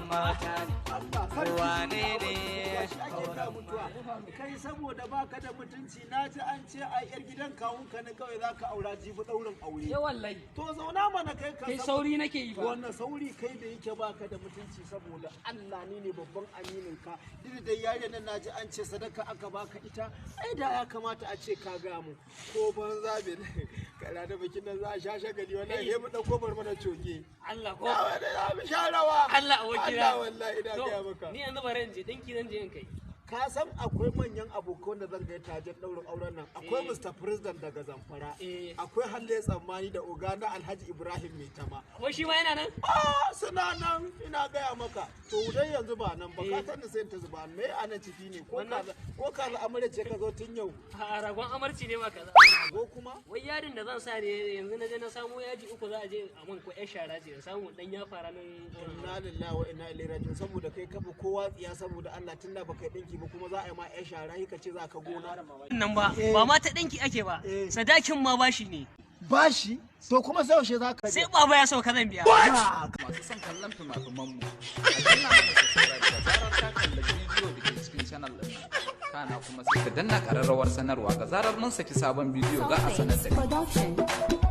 mata ne wane ne kai saboda baka da mutunci na ji an ce a yar gidan kawunka na kawai zaka aura jibi daurin aure wallahi to zauna mana kai sauri nake yi ba wannan sauri kai da yake baka da mutunci saboda Allah ne babban aminin ka duk da yayin nan naji an ce sadaka aka baka ita ai da ya kamata a ce ka ga mu ko banza be kara da bikin nan za a sha shagali wallahi he mu dauko bar mana coge Allah ko za mu sha rawa Allah wakila Allah wallahi ina ga maka ni yanzu bare in je dinki zan je in kai ka san akwai manyan abokan da zan ga tajen daurin auren nan akwai Mr. President daga Zamfara akwai Halle Tsammani da Ogana Alhaji Ibrahim Maitama ko shi ma yana nan suna nan ina gaya maka to dai yanzu ba nan ba ka san da sai ta zuba me ana ciki ne ko kaza amarya ce ka zo tun yau a ragon amarci ne ma kaza go kuma wai yadin da zan sa ne yanzu na je na samu yaji uku za a je a man ko yar shara ce samu dan ya fara nan inna lillahi wa inna ilaihi raji'un saboda kai kafa kowa tsiya saboda Allah tunda baka dinki ba kuma za a yi ma yan shara ka ce za ka gona nan ba ma ta dinki ake ba sadakin ma bashi ne bashi to kuma sai yaushe za ka sai baba ya sauka zan biya masu son kallon fima-fiman mu a danna mana subscribe da zarar ka kalla bidiyo da ke cikin channel din kana kuma sai ka danna kararrawar sanarwa ga zarar mun saki sabon bidiyo za a sanar da